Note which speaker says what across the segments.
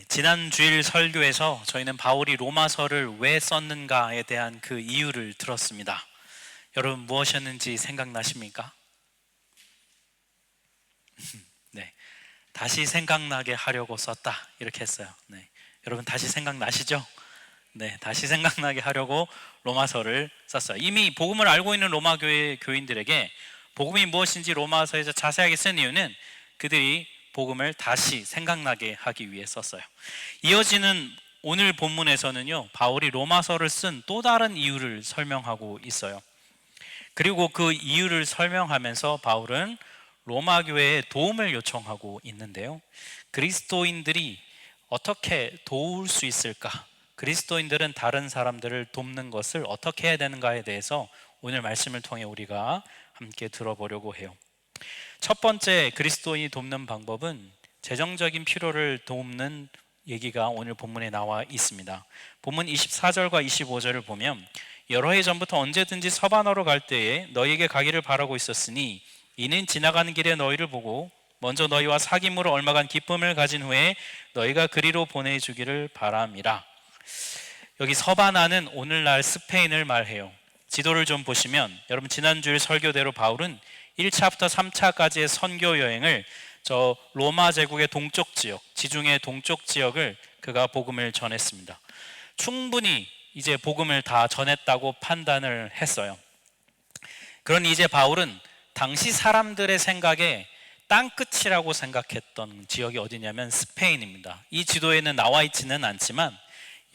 Speaker 1: 지난 주일 설교에서 저희는 바울이 로마서를 왜 썼는가에 대한 그 이유를 들었습니다. 여러분 무엇이었는지 생각나십니까? 네, 다시 생각나게 하려고 썼다 이렇게 했어요. 여러분 다시 생각나시죠? 다시 생각나게 하려고 로마서를 썼어요. 이미 복음을 알고 있는 로마 교회 교인들에게 복음이 무엇인지 로마서에서 자세하게 쓴 이유는 그들이 복음을 다시 생각나게 하기 위해 썼어요. 이어지는 오늘 본문에서는요, 바울이 로마서를 쓴 또 다른 이유를 설명하고 있어요. 그리고 그 이유를 설명하면서 바울은 로마 교회에 도움을 요청하고 있는데요, 그리스도인들이 어떻게 도울 수 있을까? 그리스도인들은 다른 사람들을 돕는 것을 어떻게 해야 되는가에 대해서 오늘 말씀을 통해 우리가 함께 들어보려고 해요. 첫 번째 그리스도인이 돕는 방법은 재정적인 필요를 돕는 얘기가 오늘 본문에 나와 있습니다. 본문 24절과 25절을 보면 여러 해 전부터 언제든지 서바나로 갈 때에 너희에게 가기를 바라고 있었으니 이는 지나가는 길에 너희를 보고 먼저 너희와 사귐으로 얼마간 기쁨을 가진 후에 너희가 그리로 보내주기를 바람이라. 여기 서바나는 오늘날 스페인을 말해요. 지도를 좀 보시면 여러분 지난주일 설교대로 바울은 1차부터 3차까지의 선교 여행을 저 로마 제국의 동쪽 지역, 지중해 동쪽 지역을 그가 복음을 전했습니다. 충분히 이제 복음을 다 전했다고 판단을 했어요. 그러니 이제 바울은 당시 사람들의 생각에 땅끝이라고 생각했던 지역이 어디냐면 스페인입니다. 이 지도에는 나와 있지는 않지만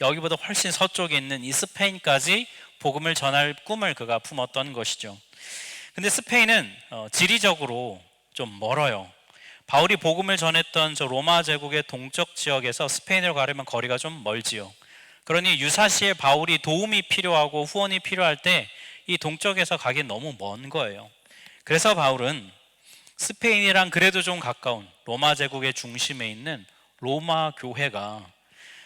Speaker 1: 여기보다 훨씬 서쪽에 있는 이 스페인까지 복음을 전할 꿈을 그가 품었던 것이죠. 근데 스페인은 지리적으로 좀 멀어요. 바울이 복음을 전했던 저 로마 제국의 동쪽 지역에서 스페인으로 가려면 거리가 좀 멀지요. 그러니 유사시에 바울이 도움이 필요하고 후원이 필요할 때 이 동쪽에서 가기 너무 먼 거예요. 그래서 바울은 스페인이랑 그래도 좀 가까운 로마 제국의 중심에 있는 로마 교회가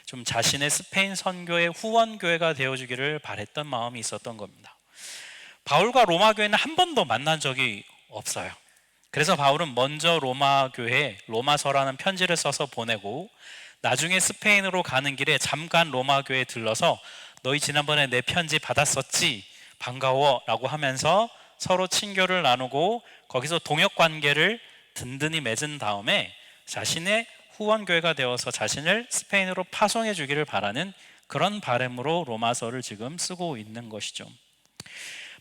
Speaker 1: 좀 자신의 스페인 선교의 후원 교회가 되어주기를 바랬던 마음이 있었던 겁니다. 바울과 로마 교회는 한 번도 만난 적이 없어요. 그래서 바울은 먼저 로마 교회에 로마서라는 편지를 써서 보내고 나중에 스페인으로 가는 길에 잠깐 로마 교회에 들러서 너희 지난번에 내 편지 받았었지? 반가워 라고 하면서 서로 친교를 나누고 거기서 동역 관계를 든든히 맺은 다음에 자신의 후원교회가 되어서 자신을 스페인으로 파송해 주기를 바라는 그런 바람으로 로마서를 지금 쓰고 있는 것이죠.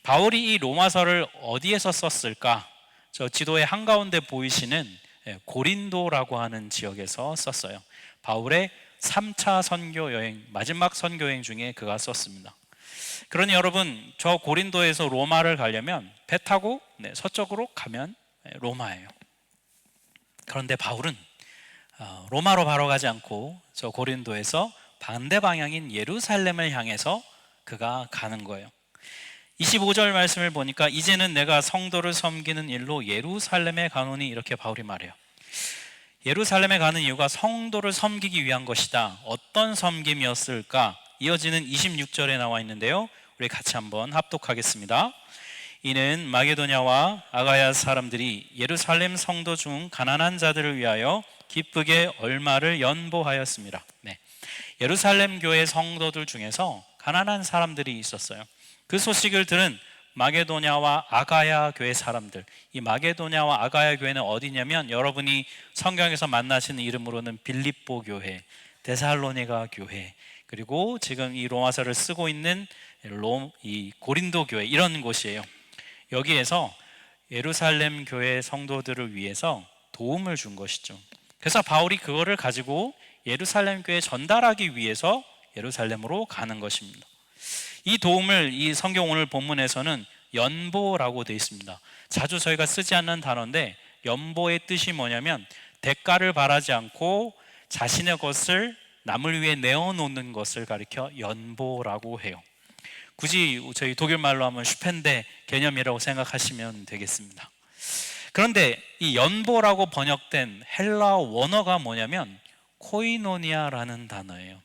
Speaker 1: 바울이 이 로마서를 어디에서 썼을까? 저 지도의 한가운데 보이시는 고린도라고 하는 지역에서 썼어요. 바울의 3차 선교 여행, 마지막 선교 여행 중에 그가 썼습니다. 그러니 여러분, 저 고린도에서 로마를 가려면 배 타고 서쪽으로 가면 로마예요. 그런데 바울은 로마로 바로 가지 않고 저 고린도에서 반대 방향인 예루살렘을 향해서 그가 가는 거예요. 25절 말씀을 보니까 이제는 내가 성도를 섬기는 일로 예루살렘에 가노니 이렇게 바울이 말해요. 예루살렘에 가는 이유가 성도를 섬기기 위한 것이다. 어떤 섬김이었을까? 이어지는 26절에 나와 있는데요, 우리 같이 한번 합독하겠습니다. 이는 마게도냐와 아가야 사람들이 예루살렘 성도 중 가난한 자들을 위하여 기쁘게 얼마를 연보하였습니다. 예루살렘 교회 성도들 중에서 가난한 사람들이 있었어요. 그 소식을 들은 마게도냐와 아가야 교회 사람들, 이 마게도냐와 아가야 교회는 어디냐면 여러분이 성경에서 만나시는 이름으로는 빌립보 교회, 데살로니가 교회, 그리고 지금 이 로마서를 쓰고 있는 이 고린도 교회, 이런 곳이에요. 여기에서 예루살렘 교회 성도들을 위해서 도움을 준 것이죠. 그래서 바울이 그거를 가지고 예루살렘 교회에 전달하기 위해서 예루살렘으로 가는 것입니다. 이 도움을 이 성경 오늘 본문에서는 연보라고 되어 있습니다. 자주 저희가 쓰지 않는 단어인데 연보의 뜻이 뭐냐면 대가를 바라지 않고 자신의 것을 남을 위해 내어놓는 것을 가리켜 연보라고 해요. 굳이 저희 독일 말로 하면 슈펜데 개념이라고 생각하시면 되겠습니다. 그런데 이 연보라고 번역된 헬라어 원어가 뭐냐면 코이노니아라는 단어예요.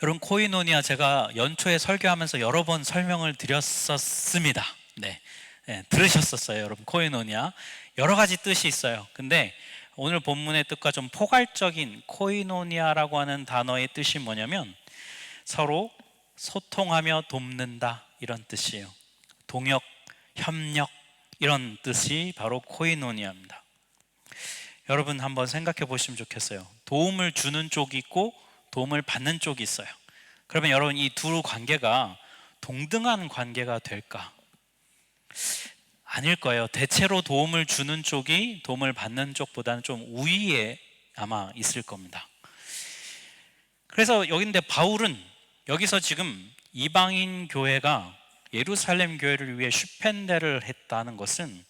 Speaker 1: 여러분, 코이노니아 제가 연초에 설교하면서 여러 번 설명을 드렸었습니다. 들으셨었어요, 여러분. 코이노니아 여러 가지 뜻이 있어요. 근데 오늘 본문의 뜻과 좀 포괄적인 코이노니아라고 하는 단어의 뜻이 뭐냐면 서로 소통하며 돕는다, 이런 뜻이에요. 동역, 협력, 이런 뜻이 바로 코이노니아입니다. 여러분 한번 생각해 보시면 좋겠어요. 도움을 주는 쪽이 있고 도움을 받는 쪽이 있어요. 그러면 여러분 이 두 관계가 동등한 관계가 될까? 아닐 거예요. 대체로 도움을 주는 쪽이 도움을 받는 쪽보다는 좀 우위에 아마 있을 겁니다. 그래서 여기인데 바울은 여기서 지금 이방인 교회가 예루살렘 교회를 위해 슈펜데를 했다는 것은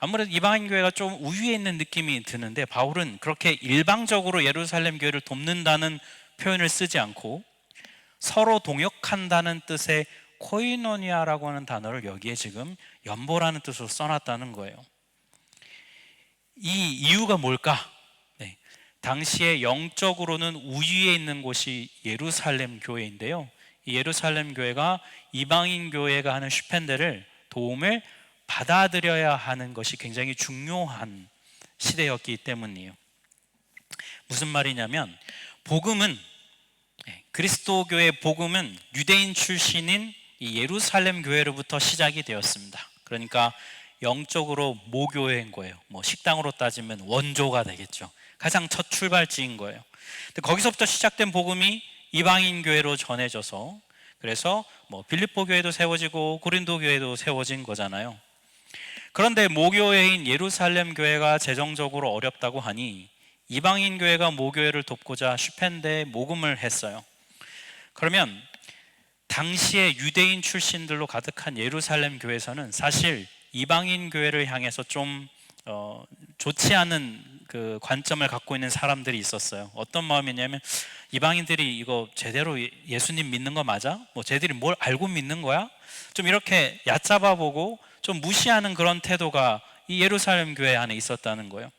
Speaker 1: 아무래도 이방인 교회가 좀 우위에 있는 느낌이 드는데, 바울은 그렇게 일방적으로 예루살렘 교회를 돕는다는 표현을 쓰지 않고 서로 동역한다는 뜻의 코이노니아라고 하는 단어를 여기에 지금 연보라는 뜻으로 써놨다는 거예요. 이 이유가 뭘까? 네, 당시에 영적으로는 우위에 있는 곳이 예루살렘 교회인데요, 이 예루살렘 교회가 이방인 교회가 하는 슈펜데를 도움을 받아들여야 하는 것이 굉장히 중요한 시대였기 때문이에요. 무슨 말이냐면 복음은, 그리스도교의 복음은 유대인 출신인 이 예루살렘 교회로부터 시작이 되었습니다. 그러니까 영적으로 모교회인 거예요. 뭐 식당으로 따지면 원조가 되겠죠. 가장 첫 출발지인 거예요. 근데 거기서부터 시작된 복음이 이방인 교회로 전해져서, 그래서 뭐 빌립보 교회도 세워지고 고린도 교회도 세워진 거잖아요. 그런데 모교회인 예루살렘 교회가 재정적으로 어렵다고 하니 이방인 교회가 모교회를 돕고자 슈펜데에 모금을 했어요. 그러면 당시에 유대인 출신들로 가득한 예루살렘 교회에서는 사실 이방인 교회를 향해서 좀 좋지 않은 그 관점을 갖고 있는 사람들이 있었어요. 어떤 마음이냐면, 이방인들이 이거 제대로 예수님 믿는 거 맞아? 뭐 쟤들이 뭘 알고 믿는 거야? 좀 이렇게 얕잡아 보고 좀 무시하는 그런 태도가 이 예루살렘 교회 안에 있었다는 거예요.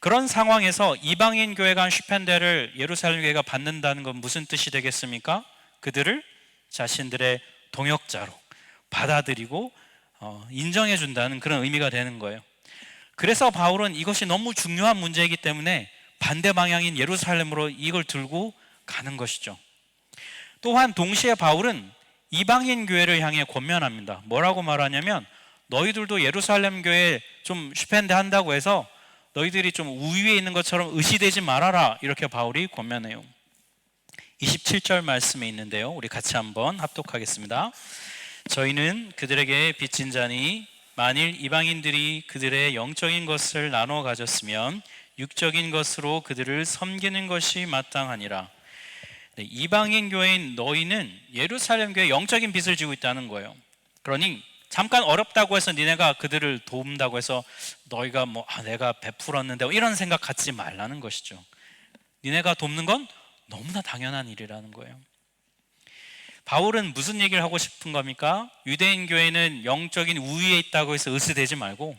Speaker 1: 그런 상황에서 이방인 교회가 한 슈펜데를 예루살렘 교회가 받는다는 건 무슨 뜻이 되겠습니까? 그들을 자신들의 동역자로 받아들이고 인정해 준다는 그런 의미가 되는 거예요. 그래서 바울은 이것이 너무 중요한 문제이기 때문에 반대 방향인 예루살렘으로 이걸 들고 가는 것이죠. 또한 동시에 바울은 이방인 교회를 향해 권면합니다. 뭐라고 말하냐면, 너희들도 예루살렘 교회 좀 슈펜데 한다고 해서 너희들이 좀 우위에 있는 것처럼 의시되지 말아라, 이렇게 바울이 권면해요. 27절 말씀에 있는데요, 우리 같이 한번 합독하겠습니다. 저희는 그들에게 빚진 자니 만일 이방인들이 그들의 영적인 것을 나눠 가졌으면 육적인 것으로 그들을 섬기는 것이 마땅하니라. 이방인 교회인 너희는 예루살렘 교회 영적인 빚을 지고 있다는 거예요. 그러니 잠깐 어렵다고 해서 니네가 그들을 돕는다고 해서 너희가 내가 베풀었는데 이런 생각 갖지 말라는 것이죠. 니네가 돕는 건 너무나 당연한 일이라는 거예요. 바울은 무슨 얘기를 하고 싶은 겁니까? 유대인 교회는 영적인 우위에 있다고 해서 으스대지 말고,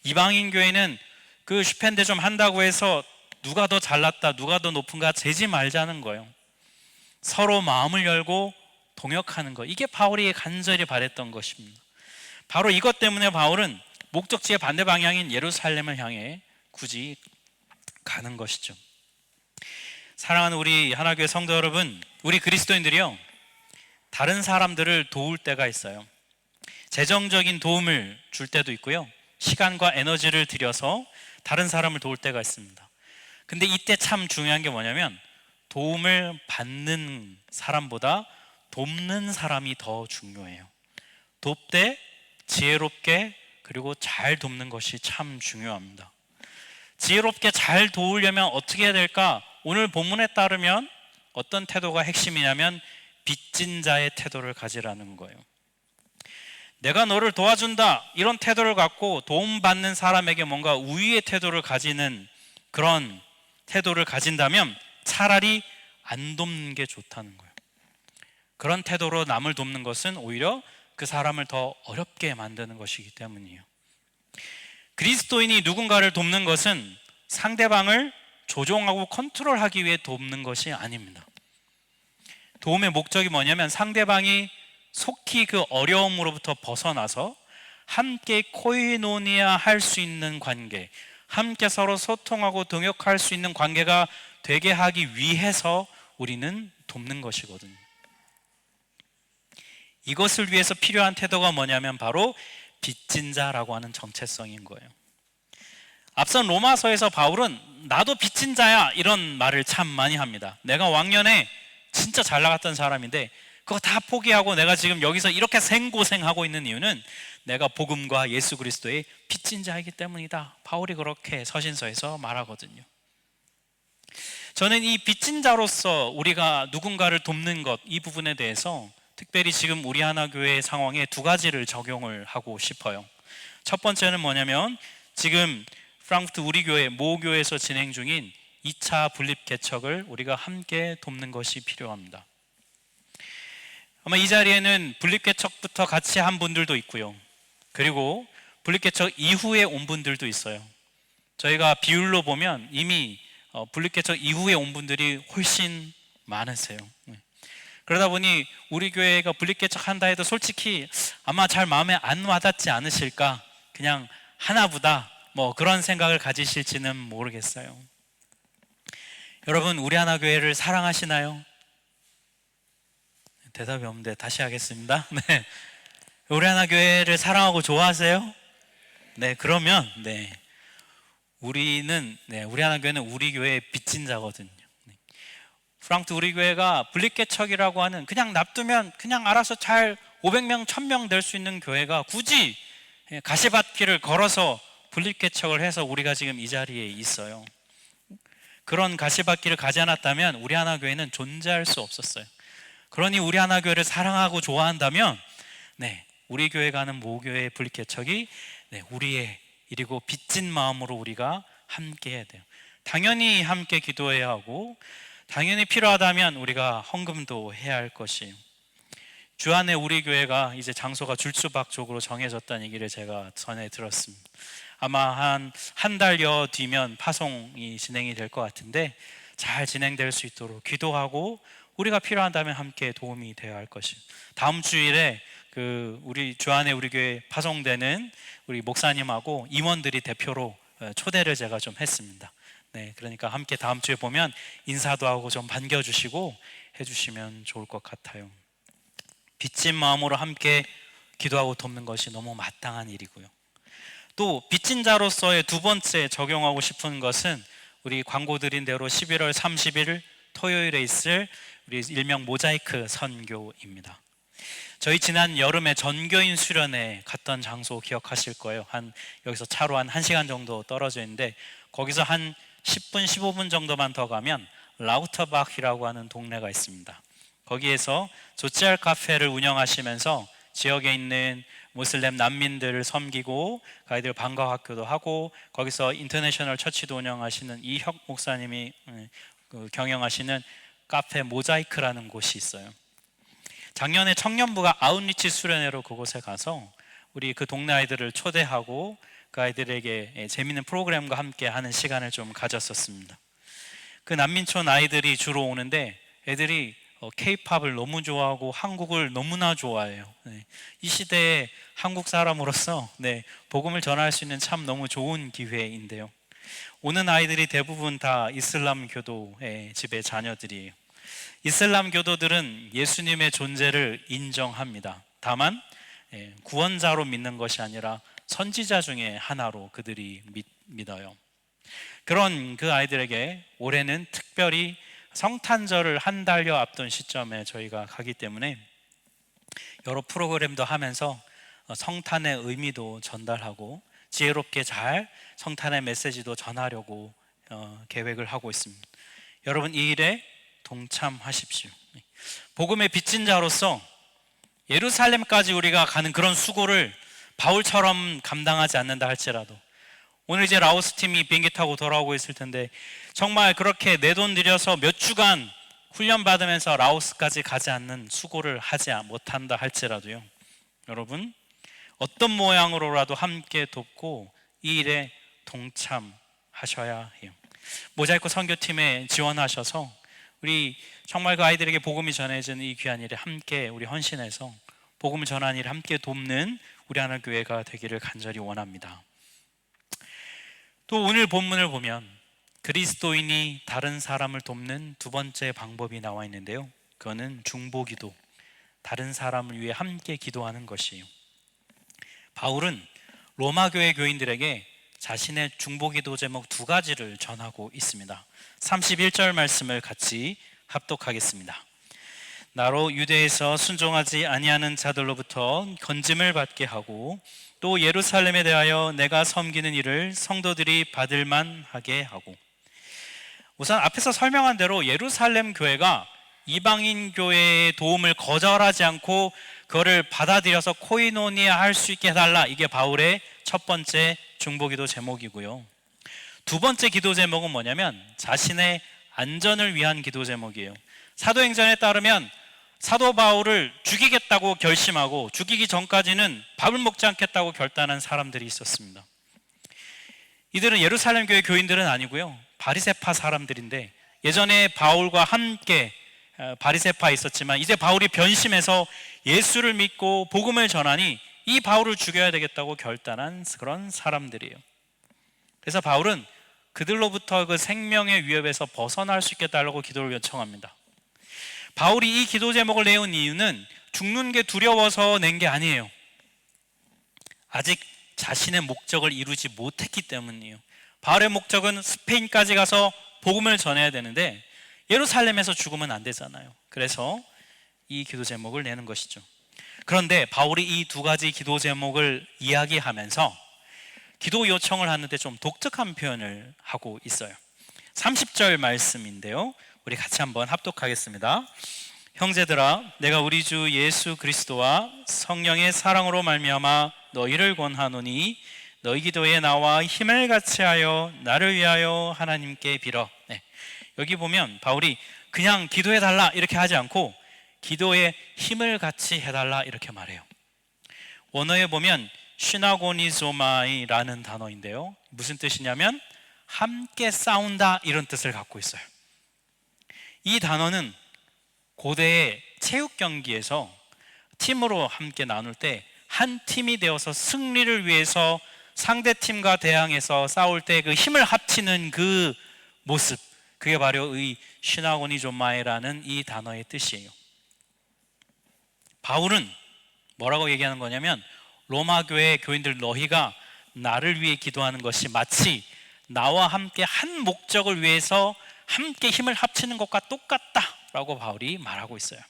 Speaker 1: 이방인 교회는 그 슈펜데 좀 한다고 해서 누가 더 잘났다, 누가 더 높은가 재지 말자는 거예요. 서로 마음을 열고 동역하는 것, 이게 바울이 간절히 바랬던 것입니다. 바로 이것 때문에 바울은 목적지의 반대 방향인 예루살렘을 향해 굳이 가는 것이죠. 사랑하는 우리 하나교회 성도 여러분, 우리 그리스도인들이요, 다른 사람들을 도울 때가 있어요. 재정적인 도움을 줄 때도 있고요, 시간과 에너지를 들여서 다른 사람을 도울 때가 있습니다. 근데 이때 참 중요한 게 뭐냐면, 도움을 받는 사람보다 돕는 사람이 더 중요해요. 돕되 지혜롭게 그리고 잘 돕는 것이 참 중요합니다. 지혜롭게 잘 도우려면 어떻게 해야 될까? 오늘 본문에 따르면 어떤 태도가 핵심이냐면 빚진 자의 태도를 가지라는 거예요. 내가 너를 도와준다, 이런 태도를 갖고 도움받는 사람에게 뭔가 우위의 태도를 가지는 그런 태도를 가진다면 차라리 안 돕는 게 좋다는 거예요. 그런 태도로 남을 돕는 것은 오히려 그 사람을 더 어렵게 만드는 것이기 때문이에요. 그리스도인이 누군가를 돕는 것은 상대방을 조종하고 컨트롤하기 위해 돕는 것이 아닙니다. 도움의 목적이 뭐냐면, 상대방이 속히 그 어려움으로부터 벗어나서 함께 코이노니아 할 수 있는 관계, 함께 서로 소통하고 동역할 수 있는 관계가 되게 하기 위해서 우리는 돕는 것이거든요. 이것을 위해서 필요한 태도가 뭐냐면 바로 빚진 자라고 하는 정체성인 거예요. 앞선 로마서에서 바울은 나도 빚진 자야 이런 말을 참 많이 합니다. 내가 왕년에 진짜 잘 나갔던 사람인데 그거 다 포기하고 내가 지금 여기서 이렇게 생고생하고 있는 이유는 내가 복음과 예수 그리스도의 빚진 자이기 때문이다. 바울이 그렇게 서신서에서 말하거든요. 저는 이 빚진 자로서 우리가 누군가를 돕는 것, 이 부분에 대해서 특별히 지금 우리 하나교회 상황에 두 가지를 적용을 하고 싶어요. 첫 번째는 뭐냐면 지금 프랑크푸르트 우리 교회 모교에서 진행 중인 2차 분립 개척을 우리가 함께 돕는 것이 필요합니다. 아마 이 자리에는 분립 개척부터 같이 한 분들도 있고요. 그리고 분립 개척 이후에 온 분들도 있어요. 저희가 비율로 보면 이미 분립 개척 이후에 온 분들이 훨씬 많으세요. 그러다 보니 우리 교회가 분립 개척한다 해도 솔직히 아마 잘 마음에 안 와닿지 않으실까? 그냥 하나보다 뭐 그런 생각을 가지실지는 모르겠어요. 여러분, 우리 하나 교회를 사랑하시나요? 대답이 없는데 다시 하겠습니다. 네, 우리 하나 교회를 사랑하고 좋아하세요? 네, 그러면 우리 하나 교회는 우리 교회의 빚진 자거든요. 프랑크푸르트 우리 교회가 분립개척이라고 하는 그냥 놔두면 그냥 알아서 잘 500명, 1000명 될 수 있는 교회가 굳이 가시밭길을 걸어서 분립개척을 해서 우리가 지금 이 자리에 있어요. 그런 가시밭길을 가지 않았다면 우리 하나교회는 존재할 수 없었어요. 그러니 우리 하나교회를 사랑하고 좋아한다면 우리 교회가 하는 모교회의 분립개척이 우리의 일이고 빚진 마음으로 우리가 함께 해야 돼요. 당연히 함께 기도해야 하고 당연히 필요하다면 우리가 헌금도 해야 할 것이에요. 주안에 우리 교회가 이제 장소가 줄수박 쪽으로 정해졌다는 얘기를 제가 전에 들었습니다. 아마 한 달여 뒤면 파송이 진행이 될 것 같은데 잘 진행될 수 있도록 기도하고 우리가 필요하다면 함께 도움이 되어야 할 것이에요. 다음 주일에 우리 주안에 우리 교회 파송되는 우리 목사님하고 임원들이 대표로 초대를 제가 좀 했습니다. 그러니까 함께 다음 주에 보면 인사도 하고 좀 반겨주시고 해주시면 좋을 것 같아요. 빚진 마음으로 함께 기도하고 돕는 것이 너무 마땅한 일이고요. 또 빚진 자로서의 두 번째 적용하고 싶은 것은 우리 광고 드린 대로 11월 30일 토요일에 있을 우리 일명 모자이크 선교입니다. 저희 지난 여름에 전교인 수련회 갔던 장소 기억하실 거예요. 여기서 차로 한 1시간 정도 떨어져 있는데 거기서 한 10분, 15분 정도만 더 가면 라우터바흐라고 하는 동네가 있습니다. 거기에서 조치알 카페를 운영하시면서 지역에 있는 무슬림 난민들을 섬기고 아이들 방과 학교도 하고 거기서 인터내셔널 처치도 운영하시는 이혁 목사님이 경영하시는 카페 모자이크라는 곳이 있어요. 작년에 청년부가 아웃리치 수련회로 그곳에 가서 우리 그 동네 아이들을 초대하고 그 아이들에게 재미있는 프로그램과 함께 하는 시간을 좀 가졌었습니다. 그 난민촌 아이들이 주로 오는데 애들이 K-팝을 너무 좋아하고 한국을 너무나 좋아해요. 이 시대에 한국 사람으로서 복음을 전할 수 있는 참 너무 좋은 기회인데요. 오는 아이들이 대부분 다 이슬람 교도의 집의 자녀들이에요. 이슬람 교도들은 예수님의 존재를 인정합니다. 다만 구원자로 믿는 것이 아니라 선지자 중에 하나로 그들이 믿어요. 그런 그 아이들에게 올해는 특별히 성탄절을 한 달여 앞둔 시점에 저희가 가기 때문에 여러 프로그램도 하면서 성탄의 의미도 전달하고 지혜롭게 잘 성탄의 메시지도 전하려고 계획을 하고 있습니다. 여러분 이 일에 동참하십시오. 복음의 빚진 자로서 예루살렘까지 우리가 가는 그런 수고를 바울처럼 감당하지 않는다 할지라도 오늘 이제 라오스 팀이 비행기 타고 돌아오고 있을 텐데 정말 그렇게 내 돈 들여서 몇 주간 훈련 받으면서 라오스까지 가지 않는 수고를 하지 못한다 할지라도요, 여러분 어떤 모양으로라도 함께 돕고 이 일에 동참하셔야 해요. 모자이크 선교팀에 지원하셔서 우리 정말 그 아이들에게 복음이 전해지는 이 귀한 일에 함께 우리 헌신해서 복음을 전하는 일을 함께 돕는 우리 하나교회가 되기를 간절히 원합니다. 또 오늘 본문을 보면 그리스도인이 다른 사람을 돕는 두 번째 방법이 나와 있는데요, 그거는 중보기도, 다른 사람을 위해 함께 기도하는 것이에요. 바울은 로마 교회 교인들에게 자신의 중보기도 제목 두 가지를 전하고 있습니다. 31절 말씀을 같이 합독하겠습니다. 나로 유대에서 순종하지 아니하는 자들로부터 건짐을 받게 하고 또 예루살렘에 대하여 내가 섬기는 일을 성도들이 받을 만하게 하고. 우선 앞에서 설명한 대로 예루살렘 교회가 이방인 교회의 도움을 거절하지 않고 그거를 받아들여서 코이노니아 할 수 있게 해달라, 이게 바울의 첫 번째 중보기도 제목이고요. 두 번째 기도 제목은 뭐냐면 자신의 안전을 위한 기도 제목이에요. 사도행전에 따르면 사도 바울을 죽이겠다고 결심하고 죽이기 전까지는 밥을 먹지 않겠다고 결단한 사람들이 있었습니다. 이들은 예루살렘 교회 교인들은 아니고요, 바리새파 사람들인데, 예전에 바울과 함께 바리새파 있었지만 이제 바울이 변심해서 예수를 믿고 복음을 전하니 이 바울을 죽여야 되겠다고 결단한 그런 사람들이에요. 그래서 바울은 그들로부터 그 생명의 위협에서 벗어날 수 있게 해달라고 기도를 요청합니다. 바울이 이 기도 제목을 내온 이유는 죽는 게 두려워서 낸 게 아니에요. 아직 자신의 목적을 이루지 못했기 때문이에요. 바울의 목적은 스페인까지 가서 복음을 전해야 되는데 예루살렘에서 죽으면 안 되잖아요. 그래서 이 기도 제목을 내는 것이죠. 그런데 바울이 이 두 가지 기도 제목을 이야기하면서 기도 요청을 하는데 좀 독특한 표현을 하고 있어요. 30절 말씀인데요, 우리 같이 한번 합독하겠습니다. 형제들아, 내가 우리 주 예수 그리스도와 성령의 사랑으로 말미암아 너희를 권하노니 너희 기도에 나와 힘을 같이 하여 나를 위하여 하나님께 빌어. 여기 보면 바울이 그냥 기도해달라 이렇게 하지 않고 기도에 힘을 같이 해달라 이렇게 말해요. 원어에 보면 시나고니조마이라는 단어인데요, 무슨 뜻이냐면 함께 싸운다, 이런 뜻을 갖고 있어요. 이 단어는 고대의 체육 경기에서 팀으로 함께 나눌 때 한 팀이 되어서 승리를 위해서 상대 팀과 대항해서 싸울 때 그 힘을 합치는 그 모습, 그게 바로 이 시나고니조마이라는 이 단어의 뜻이에요. 바울은 뭐라고 얘기하는 거냐면 로마 교회 교인들, 너희가 나를 위해 기도하는 것이 마치 나와 함께 한 목적을 위해서 함께 힘을 합치는 것과 똑같다라고 바울이 말하고 있어요.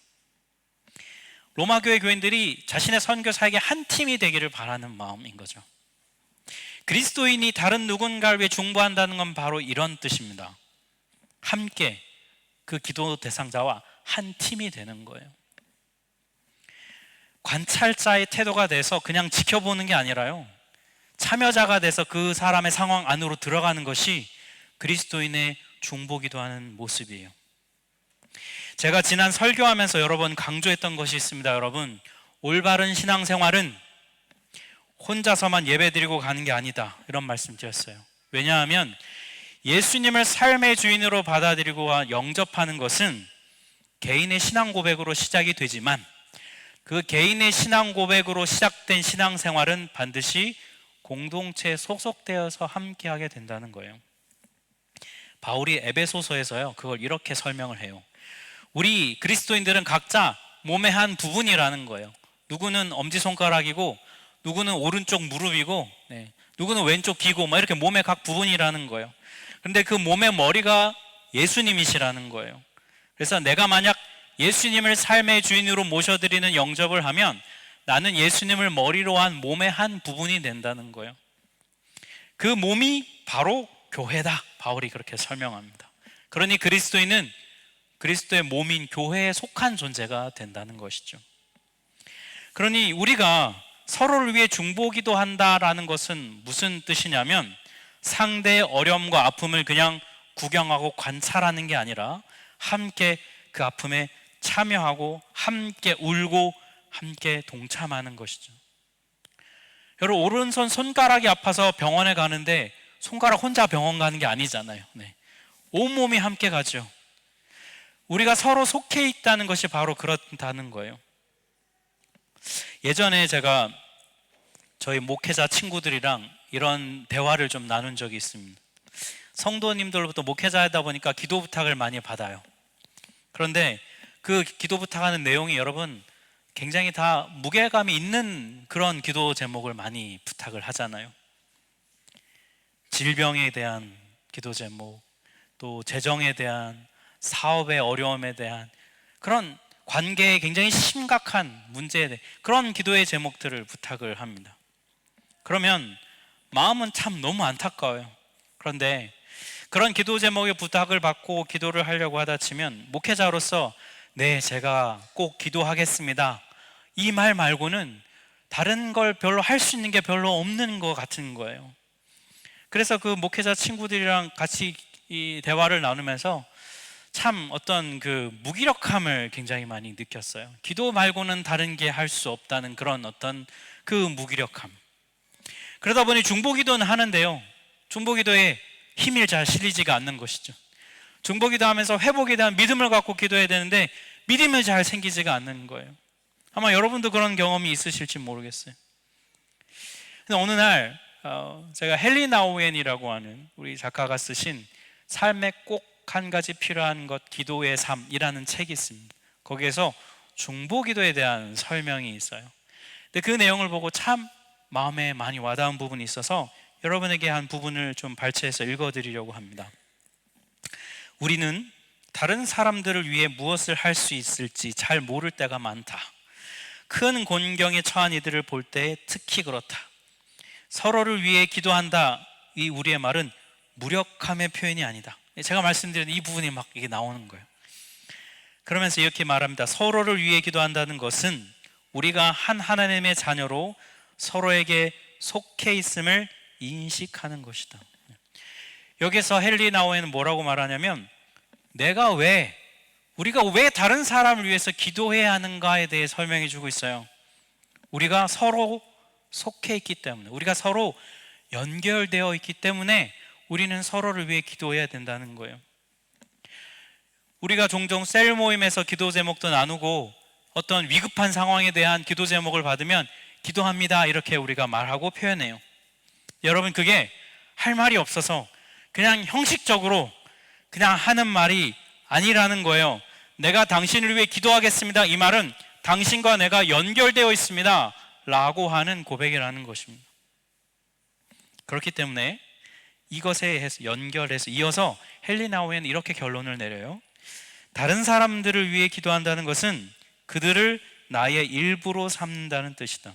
Speaker 1: 로마 교회 교인들이 자신의 선교사에게 한 팀이 되기를 바라는 마음인 거죠. 그리스도인이 다른 누군가를 위해 중보한다는 건 바로 이런 뜻입니다. 함께 그 기도 대상자와 한 팀이 되는 거예요. 관찰자의 태도가 돼서 그냥 지켜보는 게 아니라요, 참여자가 돼서 그 사람의 상황 안으로 들어가는 것이 그리스도인의 중보기도하는 모습이에요. 제가 지난 설교하면서 여러 번 강조했던 것이 있습니다. 여러분, 올바른 신앙생활은 혼자서만 예배드리고 가는 게 아니다, 이런 말씀 드렸어요. 왜냐하면 예수님을 삶의 주인으로 받아들이고 영접하는 것은 개인의 신앙 고백으로 시작이 되지만 그 개인의 신앙 고백으로 시작된 신앙생활은 반드시 공동체에 소속되어서 함께하게 된다는 거예요. 바울이 에베소서에서요, 그걸 이렇게 설명을 해요. 우리 그리스도인들은 각자 몸의 한 부분이라는 거예요. 누구는 엄지손가락이고 누구는 오른쪽 무릎이고 누구는 왼쪽 귀고 이렇게 몸의 각 부분이라는 거예요. 그런데 그 몸의 머리가 예수님이시라는 거예요. 그래서 내가 만약 예수님을 삶의 주인으로 모셔드리는 영접을 하면 나는 예수님을 머리로 한 몸의 한 부분이 된다는 거예요. 그 몸이 바로 교회다, 바울이 그렇게 설명합니다. 그러니 그리스도인은 그리스도의 몸인 교회에 속한 존재가 된다는 것이죠. 그러니 우리가 서로를 위해 중보기도 한다라는 것은 무슨 뜻이냐면 상대의 어려움과 아픔을 그냥 구경하고 관찰하는 게 아니라 함께 그 아픔에 참여하고 함께 울고 함께 동참하는 것이죠. 여러분, 오른손 손가락이 아파서 병원에 가는데 손가락 혼자 병원 가는 게 아니잖아요. 온몸이 함께 가죠. 우리가 서로 속해 있다는 것이 바로 그렇다는 거예요. 예전에 제가 저희 목회자 친구들이랑 이런 대화를 좀 나눈 적이 있습니다. 성도님들로부터 목회자이다 보니까 기도 부탁을 많이 받아요. 그런데 그 기도 부탁하는 내용이 여러분 굉장히 다 무게감이 있는 그런 기도 제목을 많이 부탁을 하잖아요. 질병에 대한 기도 제목, 또 재정에 대한, 사업의 어려움에 대한, 그런 관계에 굉장히 심각한 문제에 대해 그런 기도의 제목들을 부탁을 합니다. 그러면 마음은 참 너무 안타까워요. 그런데 그런 기도 제목의 부탁을 받고 기도를 하려고 하다 치면 목회자로서 네, 제가 꼭 기도하겠습니다, 이 말 말고는 다른 걸 별로 할 수 있는 게 별로 없는 것 같은 거예요. 그래서 그 목회자 친구들이랑 같이 이 대화를 나누면서 참 어떤 그 무기력함을 굉장히 많이 느꼈어요. 기도 말고는 다른 게 할 수 없다는 그런 어떤 그 무기력함. 그러다 보니 중보기도는 하는데요, 중보기도에 힘이 잘 실리지가 않는 것이죠. 중보기도 하면서 회복에 대한 믿음을 갖고 기도해야 되는데 믿음이 잘 생기지가 않는 거예요. 아마 여러분도 그런 경험이 있으실지 모르겠어요. 근데 어느 날 제가 헨리 나우엔이라고 하는 우리 작가가 쓰신 삶에 꼭 한 가지 필요한 것, 기도의 삶이라는 책이 있습니다. 거기에서 중보기도에 대한 설명이 있어요. 근데 그 내용을 보고 참 마음에 많이 와닿은 부분이 있어서 여러분에게 한 부분을 좀 발췌해서 읽어드리려고 합니다. 우리는 다른 사람들을 위해 무엇을 할 수 있을지 잘 모를 때가 많다. 큰 곤경에 처한 이들을 볼 때 특히 그렇다. 서로를 위해 기도한다, 이 우리의 말은 무력함의 표현이 아니다. 제가 말씀드린 이 부분이 막 이게 나오는 거예요. 그러면서 이렇게 말합니다. 서로를 위해 기도한다는 것은 우리가 한 하나님의 자녀로 서로에게 속해 있음을 인식하는 것이다. 여기서 헨리 나우엔은 뭐라고 말하냐면 우리가 왜 다른 사람을 위해서 기도해야 하는가에 대해 설명해 주고 있어요. 우리가 서로 속해 있기 때문에, 우리가 서로 연결되어 있기 때문에 우리는 서로를 위해 기도해야 된다는 거예요. 우리가 종종 셀 모임에서 기도 제목도 나누고 어떤 위급한 상황에 대한 기도 제목을 받으면 기도합니다 이렇게 우리가 말하고 표현해요. 여러분, 그게 할 말이 없어서 그냥 형식적으로 그냥 하는 말이 아니라는 거예요. 내가 당신을 위해 기도하겠습니다, 이 말은 당신과 내가 연결되어 있습니다 라고 하는 고백이라는 것입니다. 그렇기 때문에 이것에 연결해서 이어서 헨리 나우엔은 이렇게 결론을 내려요. 다른 사람들을 위해 기도한다는 것은 그들을 나의 일부로 삼는다는 뜻이다.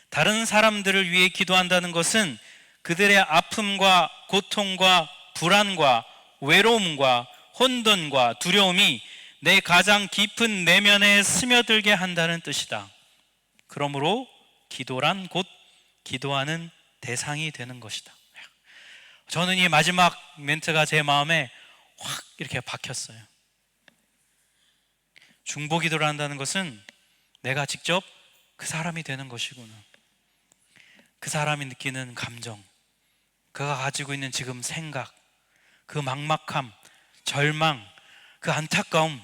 Speaker 1: 다른 사람들을 위해 기도한다는 것은 그들의 아픔과 고통과 불안과 외로움과 혼돈과 두려움이 내 가장 깊은 내면에 스며들게 한다는 뜻이다. 그러므로 기도란 곧 기도하는 대상이 되는 것이다. 저는 이 마지막 멘트가 제 마음에 확 이렇게 박혔어요. 중보기도를 한다는 것은 내가 직접 그 사람이 되는 것이구나. 그 사람이 느끼는 감정, 그가 가지고 있는 지금 생각, 그 막막함, 절망, 그 안타까움,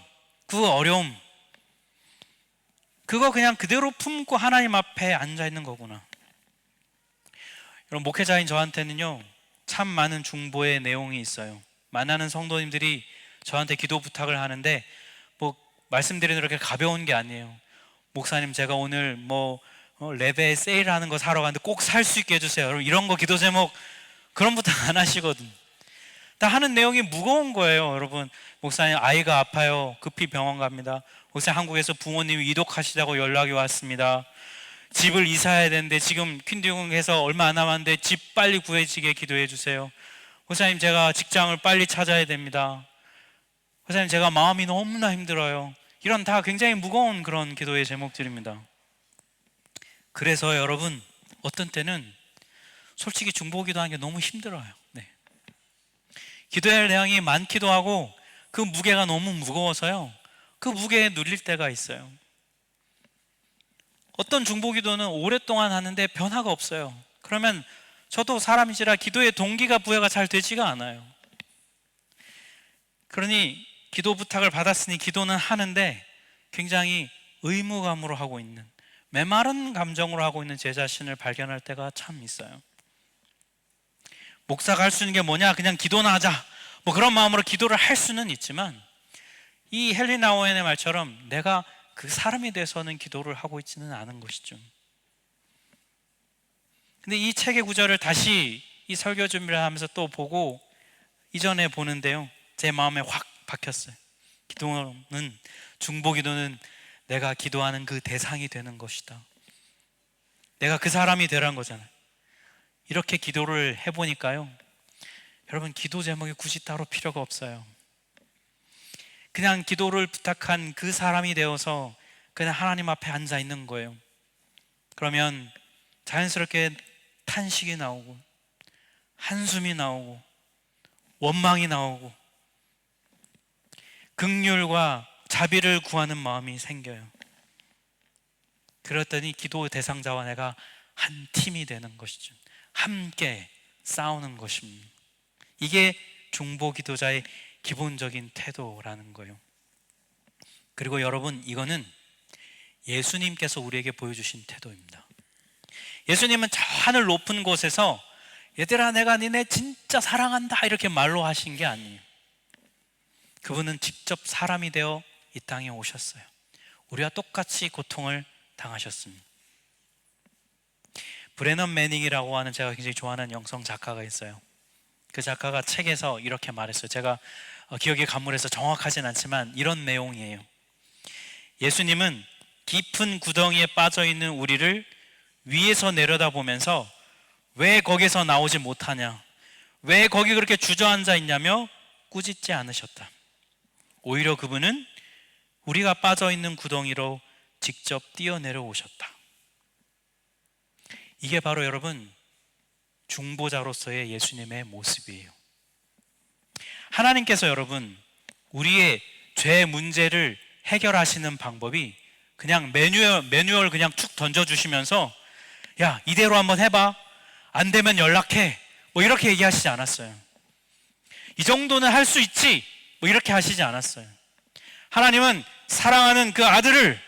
Speaker 1: 그 어려움, 그거 그냥 그대로 품고 하나님 앞에 앉아 있는 거구나. 여러분, 목회자인 저한테는요 참 많은 중보의 내용이 있어요. 만나는 성도님들이 저한테 기도 부탁을 하는데 뭐 말씀드리는 이렇게 가벼운 게 아니에요. 목사님, 제가 오늘 레베 세일하는 거 사러 가는데 꼭 살 수 있게 해주세요. 여러분, 이런 거 기도 제목 그런 부탁 안 하시거든. 다 하는 내용이 무거운 거예요. 여러분, 목사님 아이가 아파요, 급히 병원 갑니다. 목사님, 한국에서 부모님이 이독하시다고 연락이 왔습니다. 집을 이사해야 되는데 지금 퀸딩에서 얼마 안 남았는데 집 빨리 구해지게 기도해 주세요. 목사님, 제가 직장을 빨리 찾아야 됩니다. 목사님, 제가 마음이 너무나 힘들어요. 이런 다 굉장히 무거운 그런 기도의 제목들입니다. 그래서 여러분, 어떤 때는 솔직히 중보기도하는 게 너무 힘들어요. 네. 기도할 내용이 많기도 하고 그 무게가 너무 무거워서요, 그 무게에 눌릴 때가 있어요. 어떤 중보기도는 오랫동안 하는데 변화가 없어요. 그러면 저도 사람이지라 기도의 동기가 부여가 잘 되지가 않아요. 그러니 기도 부탁을 받았으니 기도는 하는데 굉장히 의무감으로 하고 있는, 메마른 감정으로 하고 있는 제 자신을 발견할 때가 참 있어요. 목사가 할 수 있는 게 뭐냐? 그냥 기도나 하자. 뭐 그런 마음으로 기도를 할 수는 있지만 이 헨리 나우엔의 말처럼 내가 그 사람이 돼서는 기도를 하고 있지는 않은 것이죠. 근데 이 책의 구절을 다시 이 설교 준비를 하면서 또 보고 이전에 보는데요, 제 마음에 확 박혔어요. 기도는, 중보기도는 내가 기도하는 그 대상이 되는 것이다. 내가 그 사람이 되라는 거잖아요. 이렇게 기도를 해보니까요, 여러분, 기도 제목이 굳이 따로 필요가 없어요. 그냥 기도를 부탁한 그 사람이 되어서 그냥 하나님 앞에 앉아 있는 거예요. 그러면 자연스럽게 탄식이 나오고 한숨이 나오고 원망이 나오고 긍휼과 자비를 구하는 마음이 생겨요. 그랬더니 기도 대상자와 내가 한 팀이 되는 것이죠. 함께 싸우는 것입니다. 이게 중보 기도자의 기본적인 태도라는 거예요. 그리고 여러분, 이거는 예수님께서 우리에게 보여주신 태도입니다. 예수님은 저 하늘 높은 곳에서 얘들아 내가 니네 진짜 사랑한다 이렇게 말로 하신 게 아니에요. 그분은 직접 사람이 되어 이 땅에 오셨어요. 우리와 똑같이 고통을 당하셨습니다. 브레넌 매닝이라고 하는 제가 굉장히 좋아하는 영성 작가가 있어요. 그 작가가 책에서 이렇게 말했어요. 제가 기억에 가물해서 정확하진 않지만 이런 내용이에요. 예수님은 깊은 구덩이에 빠져 있는 우리를 위에서 내려다보면서 왜 거기서 나오지 못하냐, 왜 거기 그렇게 주저앉아 있냐며 꾸짖지 않으셨다. 오히려 그분은 우리가 빠져 있는 구덩이로 직접 뛰어내려 오셨다. 이게 바로 여러분 중보자로서의 예수님의 모습이에요. 하나님께서 여러분 우리의 죄 문제를 해결하시는 방법이 그냥 매뉴얼 그냥 쭉 던져주시면서 야 이대로 한번 해봐, 안 되면 연락해, 뭐 이렇게 얘기하시지 않았어요. 이 정도는 할 수 있지, 뭐 이렇게 하시지 않았어요. 하나님은 사랑하는 그 아들을,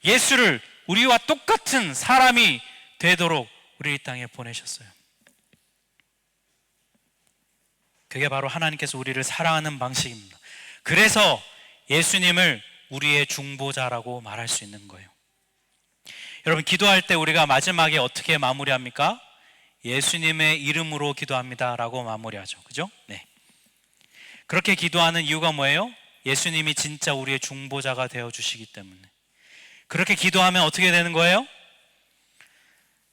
Speaker 1: 예수를 우리와 똑같은 사람이 되도록 우리 이 땅에 보내셨어요. 그게 바로 하나님께서 우리를 사랑하는 방식입니다. 그래서 예수님을 우리의 중보자라고 말할 수 있는 거예요. 여러분, 기도할 때 우리가 마지막에 어떻게 마무리합니까? 예수님의 이름으로 기도합니다 라고 마무리하죠. 그죠? 네. 그렇게 기도하는 이유가 뭐예요? 예수님이 진짜 우리의 중보자가 되어주시기 때문에. 그렇게 기도하면 어떻게 되는 거예요?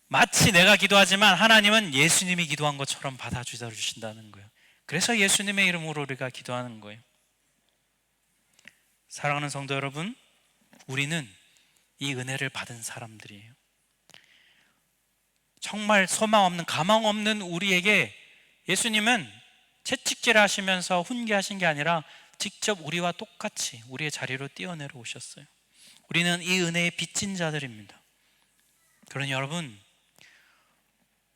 Speaker 1: 마치 내가 기도하지만 하나님은 예수님이 기도한 것처럼 받아주신다는 거예요. 그래서 예수님의 이름으로 우리가 기도하는 거예요. 사랑하는 성도 여러분, 우리는 이 은혜를 받은 사람들이에요. 정말 소망 없는, 가망 없는 우리에게 예수님은 채찍질 하시면서 훈계하신 게 아니라 직접 우리와 똑같이 우리의 자리로 뛰어내려 오셨어요. 우리는 이 은혜의 빚진 자들입니다. 그러니 여러분,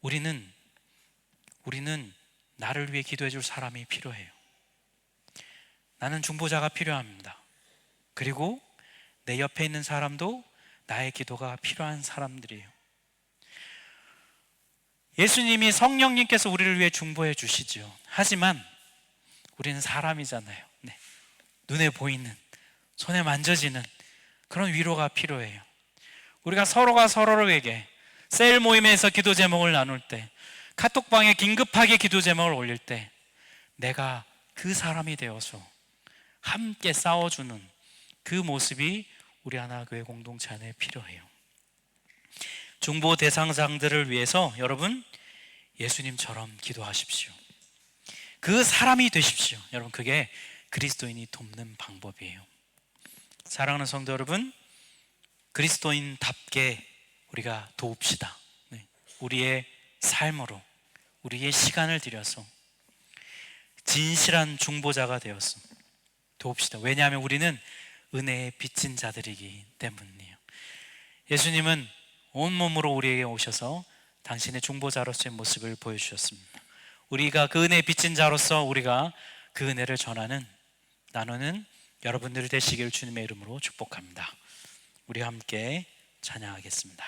Speaker 1: 우리는 나를 위해 기도해 줄 사람이 필요해요. 나는 중보자가 필요합니다. 그리고 내 옆에 있는 사람도 나의 기도가 필요한 사람들이에요. 예수님이 성령님께서 우리를 위해 중보해 주시죠. 하지만 우리는 사람이잖아요. 네. 눈에 보이는, 손에 만져지는 그런 위로가 필요해요. 우리가 서로가 서로에게 셀 모임에서 기도 제목을 나눌 때, 카톡방에 긴급하게 기도 제목을 올릴 때 내가 그 사람이 되어서 함께 싸워주는 그 모습이 우리 하나교회 공동체 안에 필요해요. 중보 대상자들을 위해서 여러분 예수님처럼 기도하십시오. 그 사람이 되십시오. 여러분, 그게 그리스도인이 돕는 방법이에요. 사랑하는 성도 여러분, 그리스도인답게 우리가 도웁시다. 네. 우리의 삶으로, 우리의 시간을 들여서 진실한 중보자가 되어서 도웁시다. 왜냐하면 우리는 은혜에 빚진 자들이기 때문이에요. 예수님은 온몸으로 우리에게 오셔서 당신의 중보자로서의 모습을 보여주셨습니다. 우리가 그 은혜에 빚진 자로서 우리가 그 은혜를 전하는, 나누는 여러분들이 되시길 주님의 이름으로 축복합니다. 우리 함께 찬양하겠습니다.